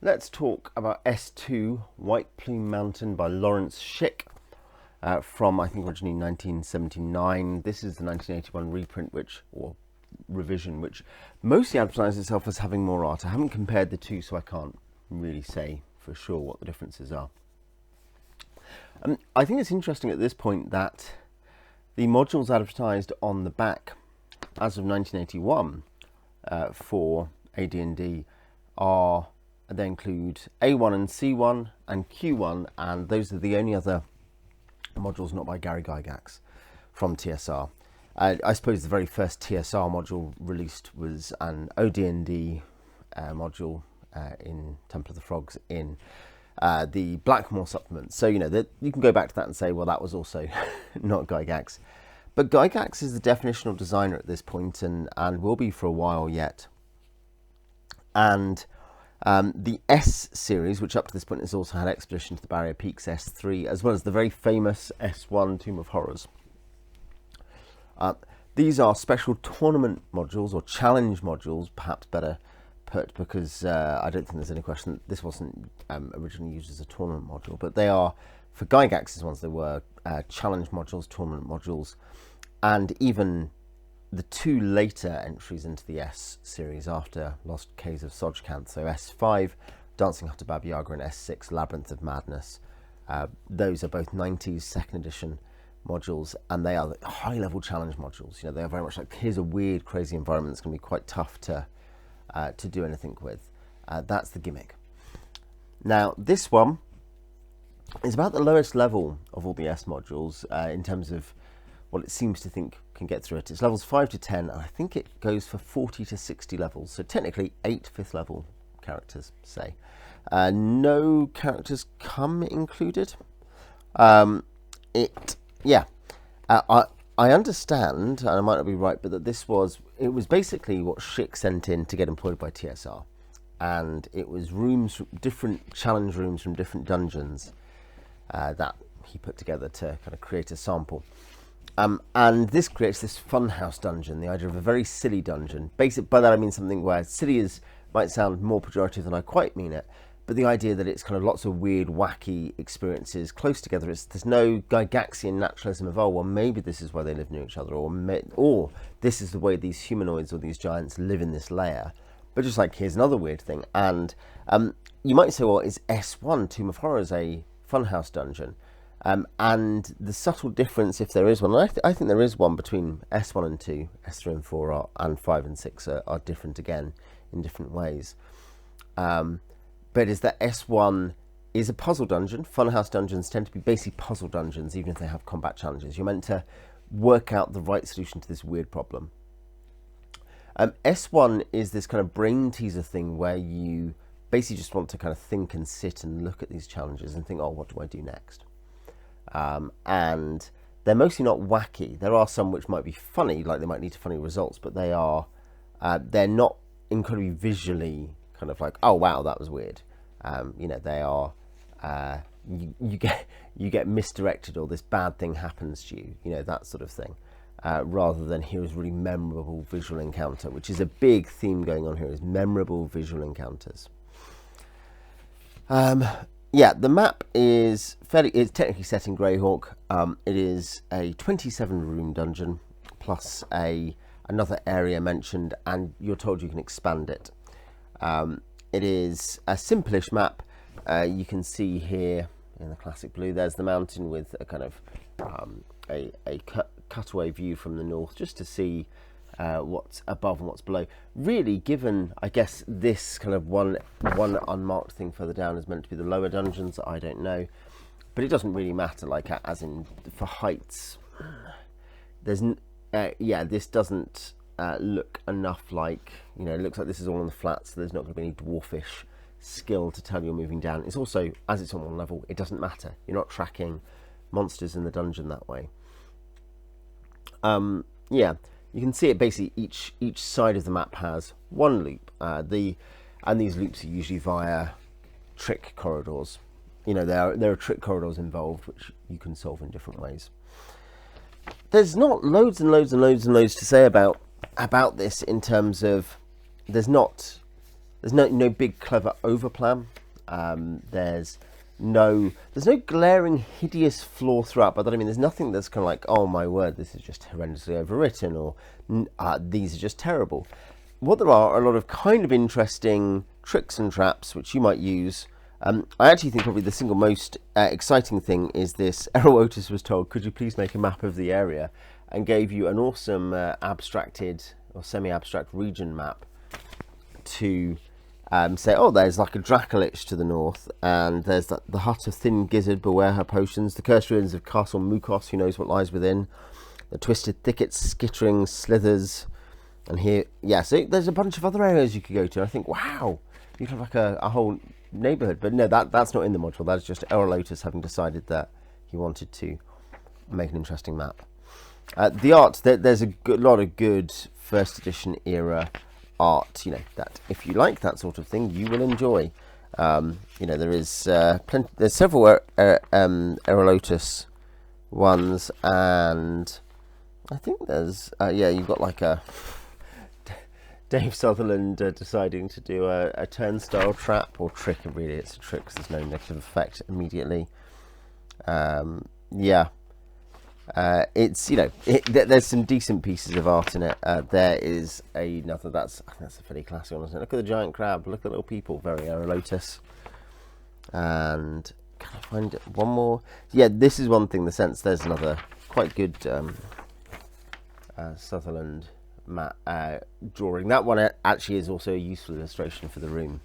Let's talk about S2, White Plume Mountain by Lawrence Schick from, I think, originally 1979. This is the 1981 reprint, or revision, which mostly advertises itself as having more art. I haven't compared the two, so I can't really say for sure what the differences are. I think it's interesting at this point that the modules advertised on the back as of 1981 for AD&D they include A1 and C1 and Q1, and those are the only other modules not by Gary Gygax from TSR. I suppose the very first TSR module released was an OD&D module in Temple of the Frogs in the Blackmore supplement. So, you know, you can go back to that and say, well, that was also not Gygax. But Gygax is the definitional designer at this point and will be for a while yet. And the S series, which up to this point has also had Expedition to the Barrier Peaks S3, as well as the very famous S1 Tomb of Horrors. These are special tournament modules, or challenge modules, perhaps better put, because I don't think there's any question that this wasn't originally used as a tournament module, but they are, for Gygax's ones, they were challenge modules, tournament modules, and even the two later entries into the S series after Lost Caves of Sojkanth, so S5, Dancing Hut of Baba Yaga, and S6, Labyrinth of Madness. Those are both 90s second edition modules, and they are high-level challenge modules. You know, they are very much like, here's a weird, crazy environment that's going to be quite tough to do anything with. That's the gimmick. Now, this one is about the lowest level of all the S modules in terms of what it seems to think can get through it. It's levels 5 to 10, and I think it goes for 40 to 60 levels. So technically 8 5th level characters, say. No characters come included. I understand, and I might not be right, but that it was basically what Schick sent in to get employed by TSR. And it was different challenge rooms from different dungeons that he put together to kind of create a sample. And this creates this funhouse dungeon, the idea of a very silly dungeon. Basically, by that I mean something where silly might sound more pejorative than I quite mean it, but the idea that it's kind of lots of weird, wacky experiences close together. There's no Gygaxian naturalism of, oh, well, maybe this is why they live near each other, or this is the way these humanoids or these giants live in this layer. But just like, here's another weird thing. And you might say, well, is S1, Tomb of Horrors, a funhouse dungeon? And the subtle difference, if there is one, and I think there is one between S1 and 2, S3 and 4 and 5 and 6 are different again in different ways. But is that S1 is a puzzle dungeon. Funhouse dungeons tend to be basically puzzle dungeons, even if they have combat challenges. You're meant to work out the right solution to this weird problem. S1 is this kind of brain teaser thing where you basically just want to kind of think and sit and look at these challenges and think, oh, what do I do next? And they're mostly not wacky. There are some which might be funny, like they might lead to funny results, but they're not incredibly visually kind of like, oh wow, that was weird. You know, they are you get misdirected, or this bad thing happens to you, you know, that sort of thing, rather than here's a really memorable visual encounter, which is a big theme going on here, is memorable visual encounters. Yeah, the map is it's technically set in Greyhawk. It is a 27-room dungeon plus another area mentioned, and you're told you can expand it. It is a simplish map. You can see here in the classic blue, there's the mountain with a kind of a cutaway view from the north, just to see what's above and what's below. Really, given, I guess, this kind of one unmarked thing further down is meant to be the lower dungeons, I don't know, but it doesn't really matter, like, as in for heights. There's this doesn't look enough like, you know, it looks like this is all on the flats, so there's not going to be any dwarfish skill to tell you're moving down. It's also, as it's on one level, it doesn't matter. You're not tracking monsters in the dungeon that way. Yeah. You can see it basically, each side of the map has one loop. And these loops are usually via trick corridors. You know, there are trick corridors involved, which you can solve in different ways. There's not loads and loads and loads and loads to say about this in terms of there's not There's no big clever overplan. There's no glaring hideous flaw throughout, but I mean there's nothing that's kind of like, oh my word, this is just horrendously overwritten, or these are just terrible. What there are a lot of kind of interesting tricks and traps which you might use. I actually think probably the single most exciting thing is this. Errol Otis was told, could you please make a map of the area, and gave you an awesome abstracted or semi-abstract region map to say, oh, there's like a Dracolich to the north, and there's the hut of Thin Gizzard, beware her potions, the cursed ruins of Castle Mukos, who knows what lies within, the twisted thickets, skittering slithers, and here, yeah, so there's a bunch of other areas you could go to. I think, wow, you'd have like a whole neighborhood, but no, that's not in the module. That's just Errol Otis having decided that he wanted to make an interesting map. The art, there's a lot of good first edition era art, you know, that if you like that sort of thing, you will enjoy. You know, there is there's several Errol Otis ones, and I think there's yeah, you've got like a Dave Sutherland deciding to do a turnstile trap or trick. Really, it's a trick because there's no negative effect immediately. Yeah. It's, you know, there's some decent pieces of art in it. There is another, that's a fairly classic one, isn't it? Look at the giant crab, look at the little people, very Errol Otis. And can I find one more? Yeah, this is one thing, the sense there's another quite good Sutherland drawing. That one actually is also a useful illustration for the room.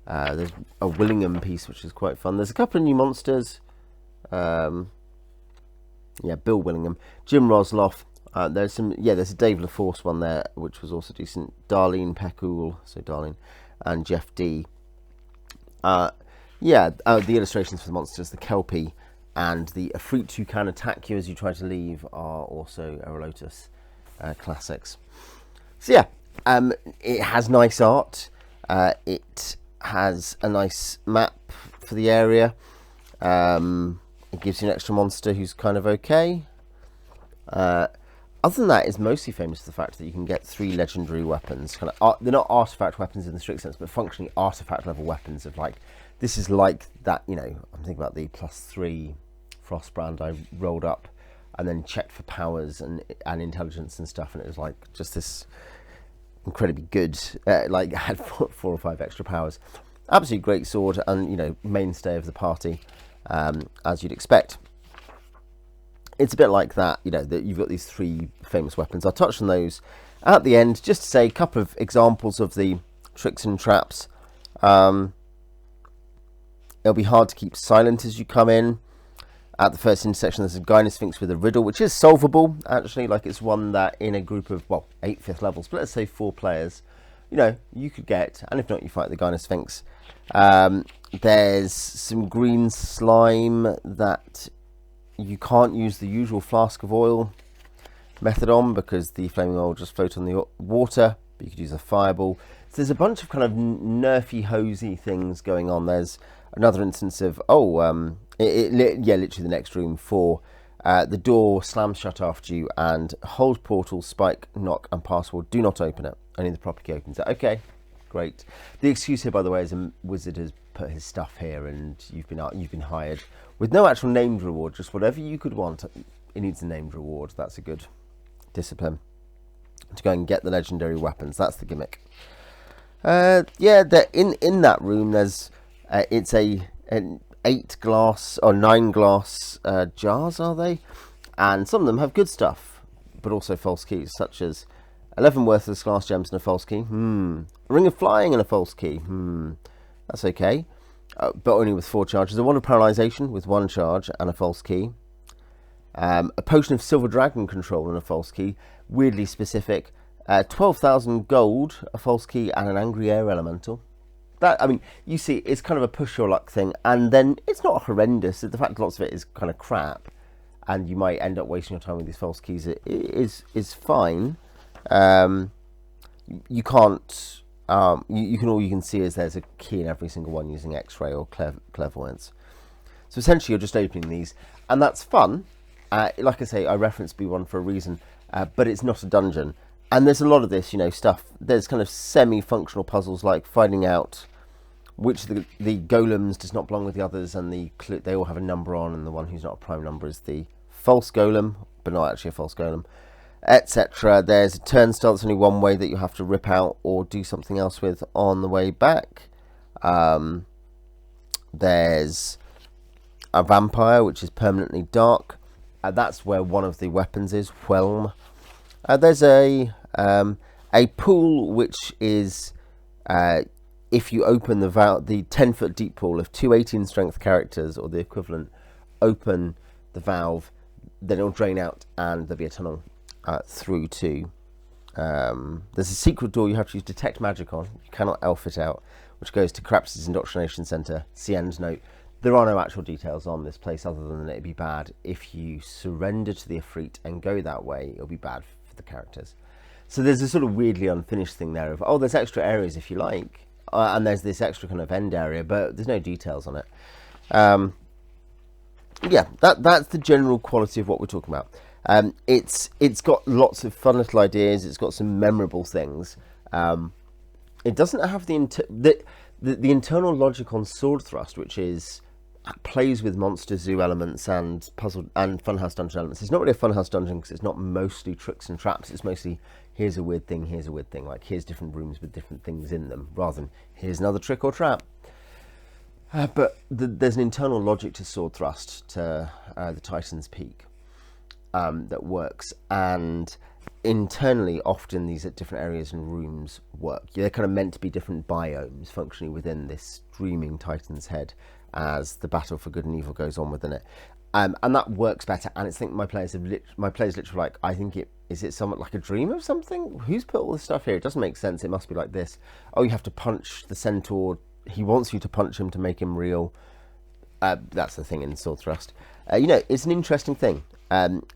There's a Willingham piece which is quite fun. There's a couple of new monsters. Yeah, Bill Willingham, Jim Rosloff. There's a Dave LaForce one there, which was also decent. Darlene Peckul, so Darlene, and Jeff D. The illustrations for the monsters, the Kelpie, and the Afreet who can attack you as you try to leave are also Errol Otis classics. So yeah, it has nice art. It has a nice map for the area. It gives you an extra monster who's kind of okay. Other than that, it's mostly famous for the fact that you can get 3 legendary weapons. They're not artifact weapons in the strict sense, but functionally artifact level weapons of like, this is like that, you know, I'm thinking about the +3 Frostbrand I rolled up and then checked for powers and intelligence and stuff, and it was like just this incredibly good, like had 4 or 5 extra powers. Absolutely great sword, and, you know, mainstay of the party. As you'd expect. It's a bit like that, you know, that you've got these 3 famous weapons. I'll touch on those at the end, just to say a couple of examples of the tricks and traps. It'll be hard to keep silent as you come in. At the first intersection, there's a Gynosphinx with a riddle, which is solvable, actually. Like, it's one that in a group of, well, 8 5th levels, but let's say 4 players, you know, you could get, and if not, you fight the Gynosphinx. There's some green slime that you can't use the usual flask of oil method on, because the flaming oil will just float on the water, but you could use a fireball. So there's a bunch of kind of nerfy, hosey things going on. There's another instance of, literally the next room 4. The door slams shut after you, and hold portal, spike, knock, and password. Do not open it. Only the proper key opens it. Okay, great. The excuse here, by the way, is a wizard has put his stuff here, and you've been hired with no actual named reward, just whatever you could want. It needs a named reward. That's a good discipline to go and get the legendary weapons. That's the gimmick. In that room, there's it's an 8 glass or 9 glass jars, are they? And some of them have good stuff, but also false keys, such as 11 worthless glass gems and a false key. A ring of flying and a false key. That's okay, but only with 4 charges. A wand of paralyzation with 1 charge and a false key. A potion of silver dragon control and a false key. Weirdly specific. 12,000 gold, a false key, and an angry air elemental. That, I mean, you see, it's kind of a push your luck thing, and then it's not horrendous. The fact that lots of it is kind of crap, and you might end up wasting your time with these false keys, is fine. You can't. All you can see is there's a key in every single one using X-ray or clairvoyance. So essentially, you're just opening these, and that's fun. Like I say, I referenced B1 for a reason, but it's not a dungeon. And there's a lot of this, stuff. There's kind of semi-functional puzzles like finding out which of the golems does not belong with the others, and they all have a number on, and the one who's not a prime number is the false golem, but not actually a false golem, etc. There's a turnstile that's only one way that you have to rip out or do something else with on the way back. There's a vampire, which is permanently dark. That's where one of the weapons is, Whelm. There's a pool, which is if you open the 10-foot deep pool, if 2 18 strength characters or the equivalent open the valve, then it'll drain out and there'll be a tunnel through to. There's a secret door you have to use detect magic on. You cannot elf it out, which goes to Craps's indoctrination center. See end note. There are no actual details on this place other than that it'd be bad if you surrender to the Ifrit and go that way. It'll be bad for the characters. So there's a sort of weirdly unfinished thing there of, there's extra areas if you like, and there's this extra kind of end area, but there's no details on it. Yeah, that's the general quality of what we're talking about. It's got lots of fun little ideas. It's got some memorable things. It doesn't have the internal logic on sword thrust, which is plays with monster zoo elements and puzzle and funhouse dungeon elements. It's not really a funhouse dungeon because it's not mostly tricks and traps. It's mostly here's a weird thing, here's a weird thing. Like here's different rooms with different things in them, rather than here's another trick or trap. But there's an internal logic to sword thrust, to the Titan's Peak, that works, and internally often these at different areas and rooms work. They're kind of meant to be different biomes functioning within this dreaming Titan's head as the battle for good and evil goes on within it, and that works better. And it's my players literally like, I think is it somewhat like a dream of something? Who's put all this stuff here? It doesn't make sense. It must be like this. Oh, you have to punch the centaur. He wants you to punch him to make him real. That's the thing in sword thrust. It's an interesting thing.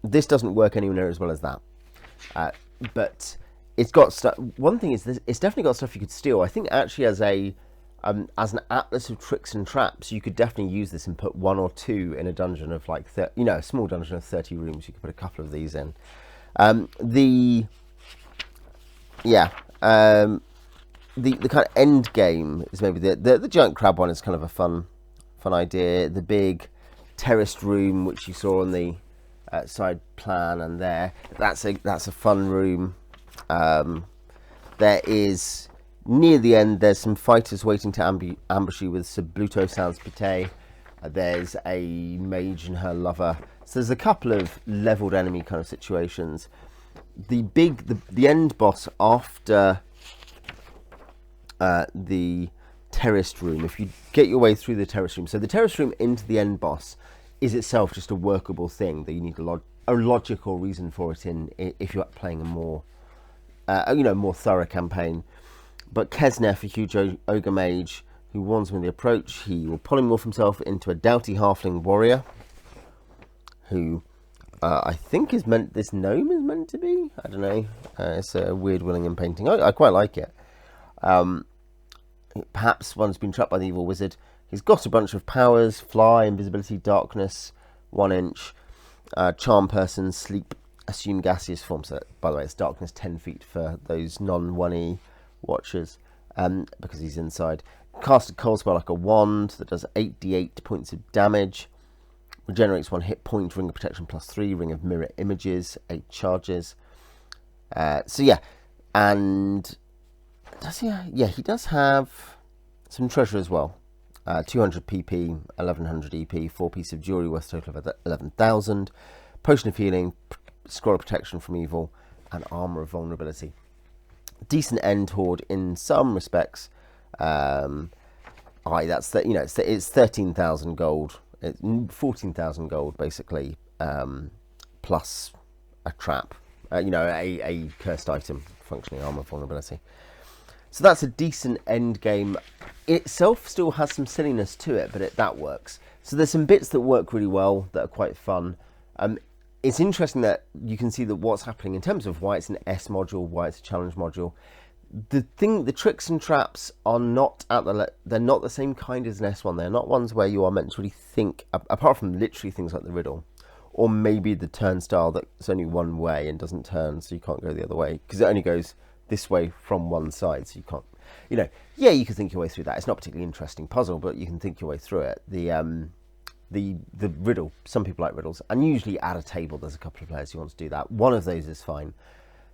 This doesn't work anywhere near as well as that. But it's got stuff. One thing is this, it's definitely got stuff you could steal. I think actually as an atlas of tricks and traps, you could definitely use this and put 1 or 2 in a dungeon of like a small dungeon of 30 rooms. You could put a couple of these in. The kind of end game is maybe the giant crab one is kind of a fun idea. The big terraced room, which you saw on the side plan, and that's a fun room. There is near the end. There's some fighters waiting to ambush you with Subluto Sans Pite. There's a mage and her lover. So there's a couple of leveled enemy kind of situations. The end boss after the terraced room, if you get your way through the terraced room, so the terraced room into the end boss is itself just a workable thing that you need a logical reason for it in if you're playing a more more thorough campaign. But Kesnef, a huge ogre mage who warns him of the approach, he will polymorph himself into a doughty halfling warrior who I think this gnome is meant to be. I don't know. It's a weird Willingham painting. I quite like it. Perhaps one's been trapped by the evil wizard. He's got a bunch of powers: fly, invisibility, darkness, 1 inch, charm person, sleep, assume gaseous form. So, by the way, it's darkness 10 feet for those non-1E watchers, because he's inside. Cast a cold spell like a wand that does 8d8 points of damage. Regenerates 1 hit point. Ring of protection +3. Ring of mirror images, 8 charges. So yeah, and he does have some treasure as well. 200 PP, 1100 EP, 4 pieces of jewelry worth a total of 11,000. Potion of healing, scroll of protection from evil, and armor of vulnerability. Decent end horde in some respects. That's it's 13,000 gold. It's 14,000 gold basically, plus a trap. A cursed item, functioning armor of vulnerability. So that's a decent end game. It itself still has some silliness to it, but that works. So there's some bits that work really well that are quite fun. It's interesting that you can see that what's happening in terms of why it's an S module, why it's a challenge module. The tricks and traps are not they're not the same kind as an S one. They're not ones where you are meant to really think, apart from literally things like the riddle, or maybe the turnstile that's only one way and doesn't turn, so you can't go the other way because it only goes this way from one side, so you can't, you know, yeah, you can think your way through that. It's not a particularly interesting puzzle, but you can think your way through it. The riddle, some people like riddles, and usually at a table there's a couple of players who want to do that. One of those is fine.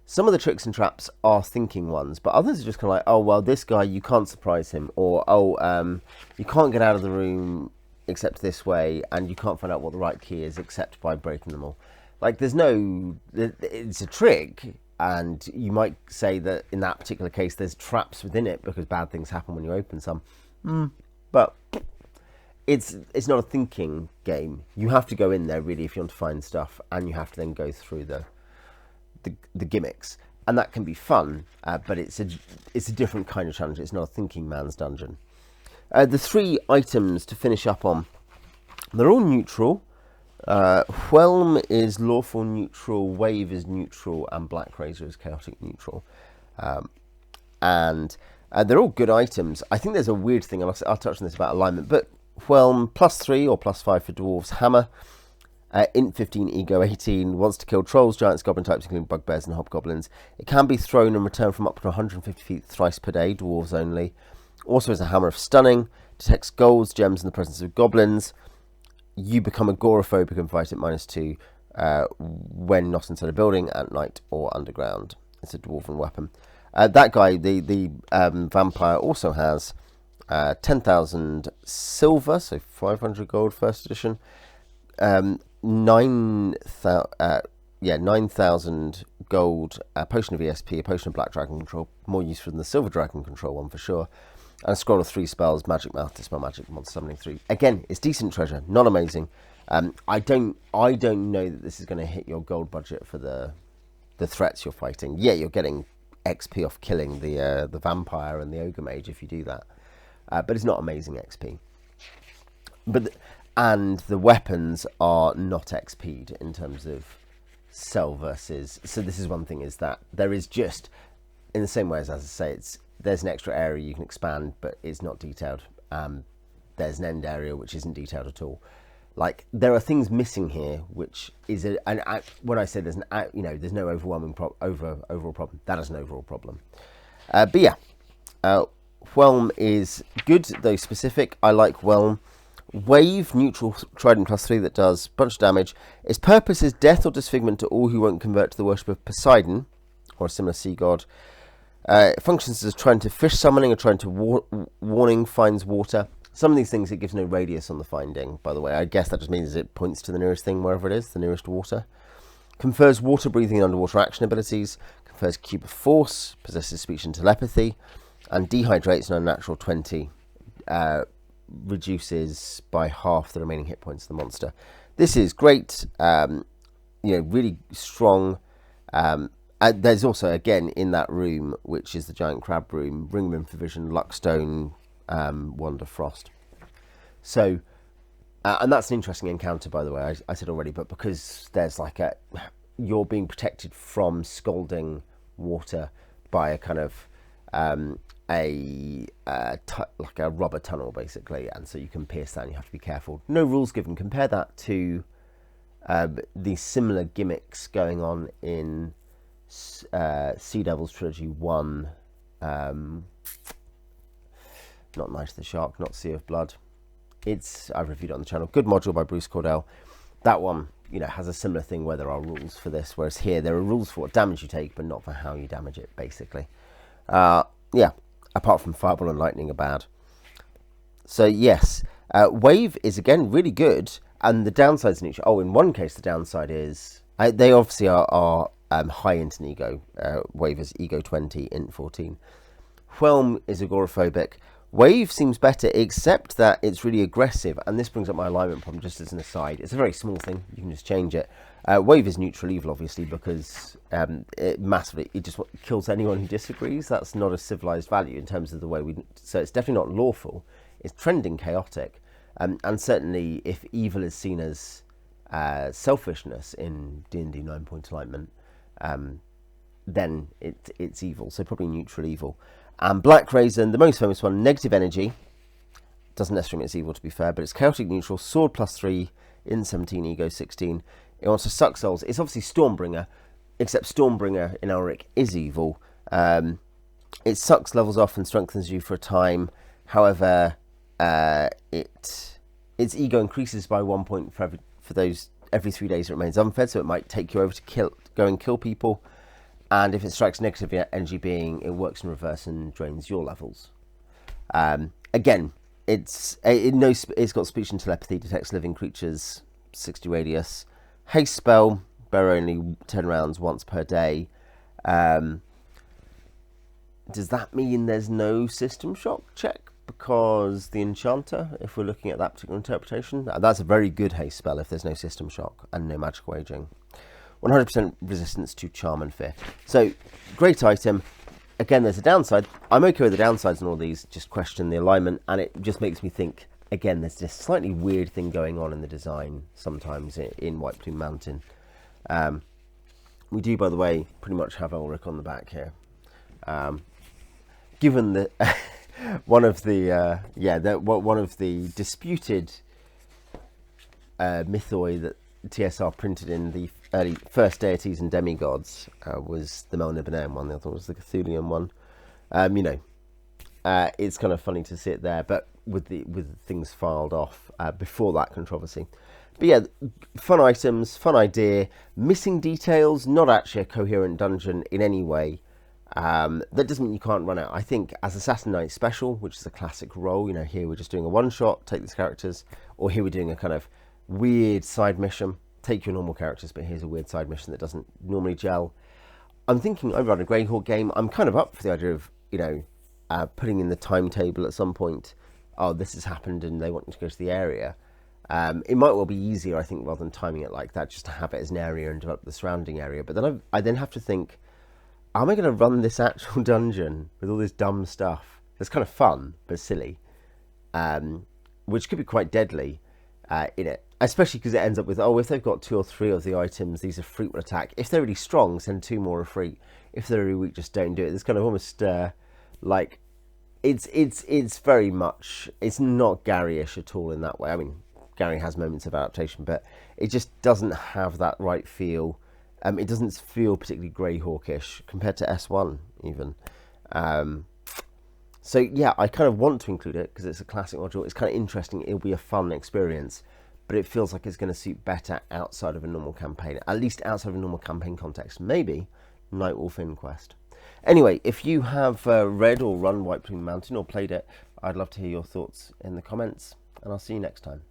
Some of the tricks and traps are thinking ones, but others are just kind of like, oh, well, this guy, you can't surprise him, or, oh, you can't get out of the room except this way, and you can't find out what the right key is except by breaking them all. Like, it's a trick, and you might say that in that particular case there's traps within it because bad things happen when you open some. But it's not a thinking game. You have to go in there, really, if you want to find stuff, and you have to then go through the gimmicks, and that can be fun, but it's a different kind of challenge. It's not a thinking man's dungeon. The 3 items to finish up on, they're all neutral. Whelm is lawful neutral, Wave is neutral, and Black Razor is chaotic neutral. And they're all good items. I think there's a weird thing, and I'll touch on this about alignment, but Whelm +3 or +5 for dwarves, hammer, int 15, ego 18, wants to kill trolls, giants, goblin types, including bugbears and hobgoblins. It can be thrown and returned from up to 150 feet thrice per day, dwarves only. Also has a hammer of stunning, detects golds, gems in the presence of goblins. You become agoraphobic and fight at -2 when not inside a building, at night, or underground. It's a dwarven weapon. That guy, the vampire, also has 10,000 silver, so 500 gold, first edition. 9,000 gold, a potion of ESP, a potion of black dragon control, more useful than the silver dragon control one for sure, and a scroll of 3 spells, magic mouth, dispel magic, monster summoning 3. Again, it's decent treasure, not amazing. I don't know that this is going to hit your gold budget for the threats you're fighting. Yeah, you're getting XP off killing the vampire and the ogre mage if you do that, but it's not amazing XP. And the weapons are not XP'd in terms of cell versus. So this is one thing, is that there is just, in the same way as I say, there's an extra area you can expand, but it's not detailed. There's an end area which isn't detailed at all. Like, there are things missing here, which is when I say there's no overwhelming overall problem. That is an overall problem. But yeah, Whelm is good though specific. I like Whelm. Wave, neutral trident +3 that does a bunch of damage. Its purpose is death or disfigurement to all who won't convert to the worship of Poseidon, or a similar sea god. It functions as trying to fish summoning or trying to warning, finds water. Some of these things it gives no radius on the finding, by the way. I guess that just means it points to the nearest thing, wherever it is, the nearest water. Confers water breathing and underwater action abilities. Confers cube of force, possesses speech and telepathy, and dehydrates an unnatural 20. Reduces by half the remaining hit points of the monster. This is great, really strong. There's also, again, in that room, which is the giant crab room, ring room for vision, luckstone, wand of frost. So, and that's an interesting encounter, by the way, I said already, but because there's you're being protected from scalding water by a kind of like a rubber tunnel, basically, and so you can pierce that and you have to be careful. No rules given. Compare that to the similar gimmicks going on in Sea Devils Trilogy 1, not Night of the Shark, not Sea of Blood. I've reviewed it on the channel. Good module by Bruce Cordell. That one, has a similar thing where there are rules for this, whereas here there are rules for what damage you take, but not for how you damage it, basically. Yeah, apart from Fireball and Lightning are bad. So yes, Wave is again really good, and the downsides in each. Oh, in one case the downside is they obviously are high int and ego. Wave is ego 20, int 14. Whelm is agoraphobic. Wave seems better, except that it's really aggressive, and this brings up my alignment problem just as an aside. It's a very small thing, you can just change it. Wave is neutral evil, obviously, because it just kills anyone who disagrees. That's not a civilized value in terms of the way so it's definitely not lawful. It's trending chaotic, and certainly if evil is seen as selfishness in D&D 9-point alignment, then it's evil, so probably neutral evil. And Black Raisin, the most famous one, negative energy. Doesn't necessarily mean it's evil, to be fair, but it's chaotic neutral, sword +3, in 17, ego 16. It wants to suck souls. It's obviously Stormbringer, except Stormbringer in Elric is evil. It sucks levels off and strengthens you for a time. However, its ego increases by 1 point for those every 3 days it remains unfed, so it might take you over to go and kill people. And if it strikes negative energy being, it works in reverse and drains your levels. Again, it's got speech and telepathy, detects living creatures, 60 radius. Haste spell, bear only 10 rounds once per day. Does that mean there's no system shock check? Because the enchanter, if we're looking at that particular interpretation, that's a very good haste spell if there's no system shock and no magical aging. 100% resistance to charm and fear. So, great item. Again, there's a downside. I'm okay with the downsides and all these, just question the alignment, and it just makes me think, again, there's this slightly weird thing going on in the design sometimes in White Plume Mountain. We do, by the way, pretty much have Elric on the back here. Given that one of the disputed mythoi that TSR printed in the early first deities and demigods was the Melnibonéan one. The other was the Cthulian one. It's kind of funny to see it there, but with things filed off before that controversy. But yeah, fun items, fun idea, missing details, not actually a coherent dungeon in any way. That doesn't mean you can't run out. I think as Assassin Knight Special, which is a classic role, here we're just doing a one-shot, take these characters, or here we're doing a kind of weird side mission, take your normal characters, but here's a weird side mission that doesn't normally gel. I'm thinking over on a Greyhawk game, I'm kind of up for the idea of, putting in the timetable at some point, oh, this has happened and they want you to go to the area. It might well be easier, I think, rather than timing it like that, just to have it as an area and develop the surrounding area. But then I then have to think, am I going to run this actual dungeon with all this dumb stuff that's kind of fun but silly, which could be quite deadly in it, especially because it ends up with, if they've got 2 or 3 of the items, these are frequent attack. If they're really strong, send 2 more a free. If they're really weak, just don't do it. It's kind of almost like it's very much, it's not Gary-ish at all in that way. I mean, Gary has moments of adaptation, but it just doesn't have that right feel. It doesn't feel particularly Greyhawkish compared to S1 even. So yeah, I kind of want to include it because it's a classic module. It's kind of interesting. It'll be a fun experience, but it feels like it's going to suit better outside of a normal campaign, at least outside of a normal campaign context. Maybe Nightwolf Inquest. Anyway, if you have read or run White Plume Mountain or played it, I'd love to hear your thoughts in the comments, and I'll see you next time.